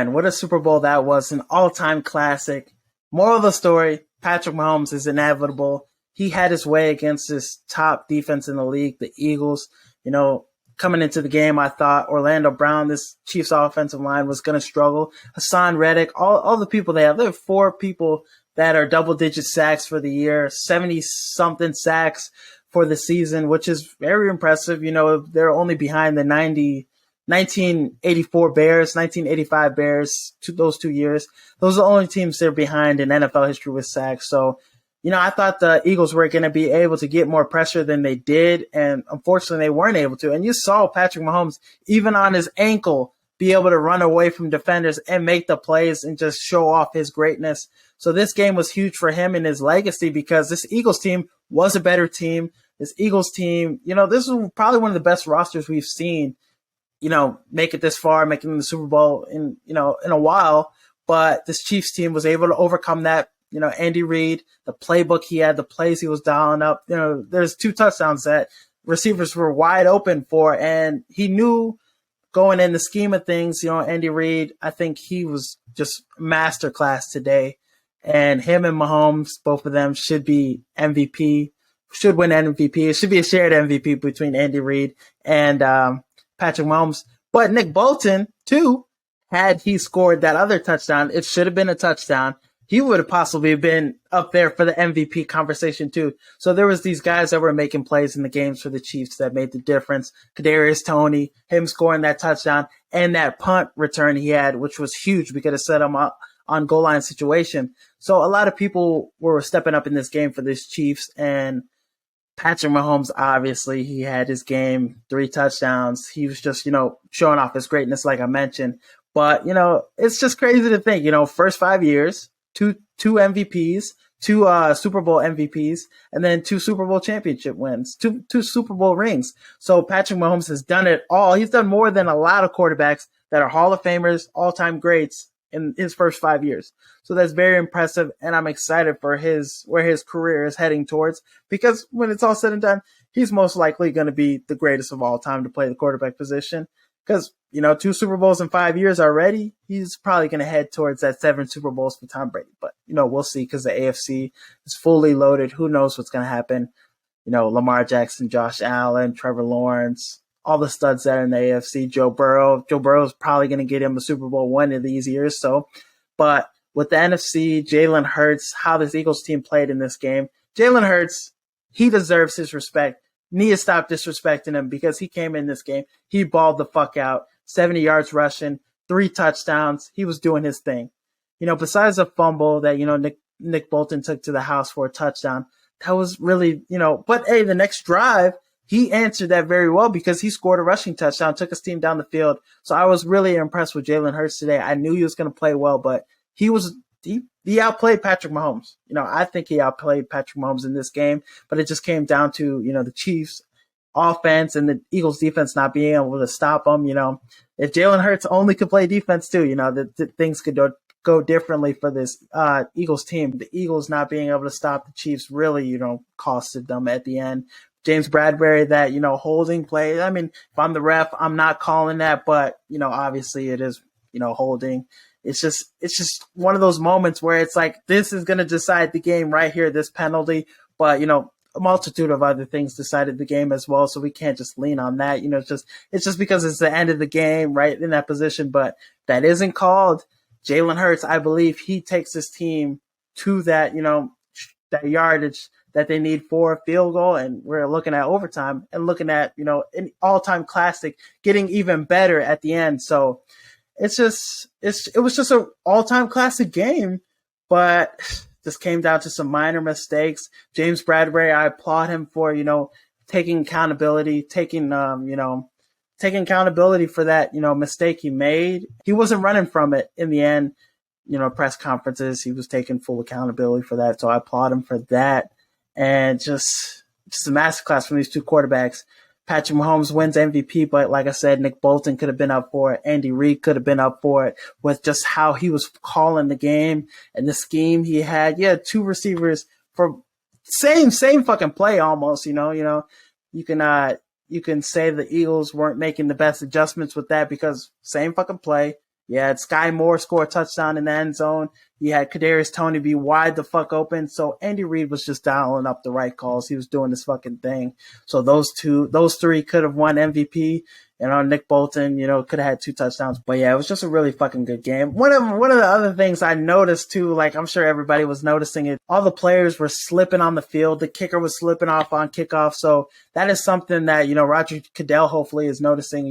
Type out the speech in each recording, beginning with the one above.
man, what a Super Bowl that was. An all-time classic. Moral of the story, Patrick Mahomes is inevitable. He had his way against this top defense in the league, the Eagles. Coming into the game, I thought Orlando Brown, this Chiefs offensive line, was going to struggle. Hassan Reddick, all the people they have. There are 4 people that are double-digit sacks for the year, 70-something sacks for the season, which is very impressive. They're only behind the 1984 Bears, 1985 Bears, those 2 years. Those are the only teams they're behind in NFL history with sacks. So, I thought the Eagles were going to be able to get more pressure than they did, and unfortunately they weren't able to. And you saw Patrick Mahomes, even on his ankle, be able to run away from defenders and make the plays and just show off his greatness. So this game was huge for him and his legacy because this Eagles team was a better team. This Eagles team, this is probably one of the best rosters we've seen, make it this far, making the Super Bowl in a while. But this Chiefs team was able to overcome that. Andy Reid, the playbook he had, the plays he was dialing up, there's 2 touchdowns that receivers were wide open for. And he knew going in the scheme of things, Andy Reid, I think he was just masterclass today. And him and Mahomes, both of them should be MVP, should win MVP. It should be a shared MVP between Andy Reid and Patrick Mahomes. But Nick Bolton, too, had he scored that other touchdown, it should have been a touchdown. He would have possibly been up there for the MVP conversation too. So there was these guys that were making plays in the games for the Chiefs that made the difference. Kadarius Toney, him scoring that touchdown, and that punt return he had, which was huge because it set him up on goal line situation. So a lot of people were stepping up in this game for this Chiefs, and Patrick Mahomes, obviously, he had his game, 3 touchdowns. He was just, showing off his greatness, like I mentioned. But, it's just crazy to think, first 5 years, two MVPs, 2 Super Bowl MVPs, and then 2 Super Bowl championship wins, two Super Bowl rings. So Patrick Mahomes has done it all. He's done more than a lot of quarterbacks that are Hall of Famers, all-time greats in his first 5 years. So that's very impressive, and I'm excited for where his career is heading towards, because when it's all said and done, he's most likely going to be the greatest of all time to play the quarterback position. Because, 2 Super Bowls in 5 years already, he's probably going to head towards that 7 Super Bowls for Tom Brady. But, we'll see because the AFC is fully loaded. Who knows what's going to happen? Lamar Jackson, Josh Allen, Trevor Lawrence, all the studs that are in the AFC, Joe Burrow. Joe Burrow is probably going to get him a Super Bowl one of these years. So, but with the NFC, Jalen Hurts, how this Eagles team played in this game, Jalen Hurts, he deserves his respect. Need to stop disrespecting him because he came in this game. He balled the fuck out. 70 yards rushing, 3 touchdowns. He was doing his thing. Besides the fumble that, Nick Bolton took to the house for a touchdown, that was really, but hey, the next drive, he answered that very well because he scored a rushing touchdown, took his team down the field. So I was really impressed with Jalen Hurts today. I knew he was going to play well, but he outplayed Patrick Mahomes. I think he outplayed Patrick Mahomes in this game, but it just came down to, the Chiefs offense and the Eagles defense not being able to stop them. If Jalen Hurts only could play defense too, the things could go differently for this Eagles team. The Eagles not being able to stop the Chiefs really, costed them at the end. James Bradbury, that, holding play. I mean, if I'm the ref, I'm not calling that, but, obviously it is, holding. It's just one of those moments where it's like, this is going to decide the game right here, this penalty. But, a multitude of other things decided the game as well. So we can't just lean on that. It's just because it's the end of the game, right, in that position. But that isn't called. Jalen Hurts, I believe he takes his team to that, that yardage that they need for a field goal. And we're looking at overtime and looking at, an all-time classic getting even better at the end. So it was just an all-time classic game, but just came down to some minor mistakes. James Bradbury, I applaud him for, taking accountability, taking accountability for that, mistake he made. He wasn't running from it in the end. Press conferences, he was taking full accountability for that. So I applaud him for that. And just a masterclass from these 2 quarterbacks. Patrick Mahomes wins MVP, but like I said, Nick Bolton could have been up for it. Andy Reid could have been up for it with just how he was calling the game and the scheme he had. Yeah, 2 receivers for same fucking play almost. You can say the Eagles weren't making the best adjustments with that because same fucking play. You had Sky Moore score a touchdown in the end zone. You had Kadarius Toney be wide the fuck open. So Andy Reid was just dialing up the right calls. He was doing this fucking thing. So those three could have won MVP. Nick Bolton, could have had 2 touchdowns. But yeah, it was just a really fucking good game. One of the other things I noticed too, like I'm sure everybody was noticing it, all the players were slipping on the field. The kicker was slipping off on kickoff. So that is something that, Roger Goodell hopefully is noticing.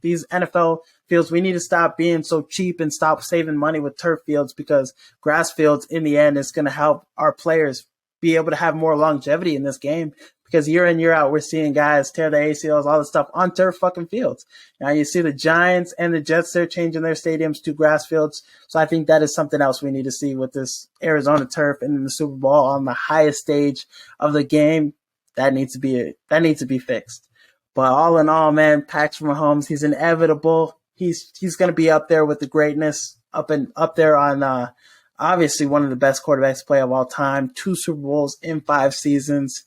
These NFL fields, we need to stop being so cheap and stop saving money with turf fields, because grass fields in the end is going to help our players be able to have more longevity in this game, because year in, year out, we're seeing guys tear their ACLs, all this stuff on turf fucking fields. Now you see the Giants and the Jets, they're changing their stadiums to grass fields. So I think that is something else we need to see with this Arizona turf and in the Super Bowl on the highest stage of the game. That needs to be fixed. But all in all, man, Patrick Mahomes, he's inevitable. He's going to be up there with the greatness, up there on obviously one of the best quarterbacks to play of all time. 2 Super Bowls in 5 seasons.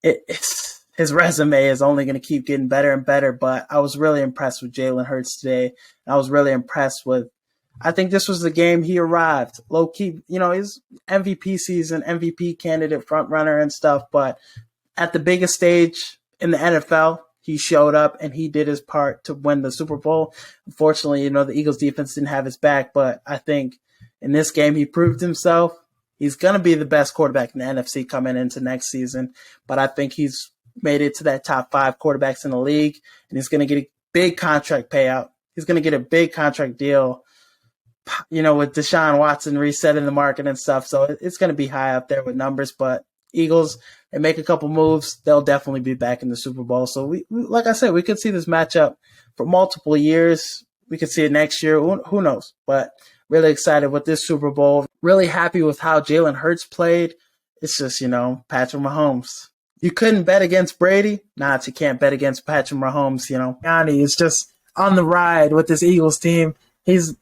His resume is only going to keep getting better and better. But I was really impressed with Jalen Hurts today. I was really impressed with. I think this was the game he arrived. Low key, his MVP season, MVP candidate, front runner and stuff. But at the biggest stage in the NFL, he showed up and he did his part to win the Super Bowl. Unfortunately, the Eagles defense didn't have his back, but I think in this game he proved himself. He's going to be the best quarterback in the NFC coming into next season, but I think he's made it to that top 5 quarterbacks in the league, and he's going to get a big contract payout. He's going to get a big contract deal, with Deshaun Watson resetting the market and stuff. So it's going to be high up there with numbers, but Eagles, they make a couple moves, they'll definitely be back in the Super Bowl. So we like I said, we could see this matchup for multiple years. We could see it next year. Who knows? But really excited with this Super Bowl. Really happy with how Jalen Hurts played. It's just, Patrick Mahomes. You couldn't bet against Brady? Nah, you can't bet against Patrick Mahomes, Yanni is just on the ride with this Eagles team. He's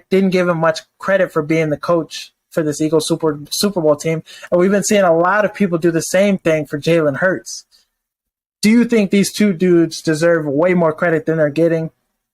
didn't give him much credit for being the coach for this Eagles Super Bowl team. And we've been seeing a lot of people do the same thing for Jalen Hurts. Do you think these two dudes deserve way more credit than they're getting?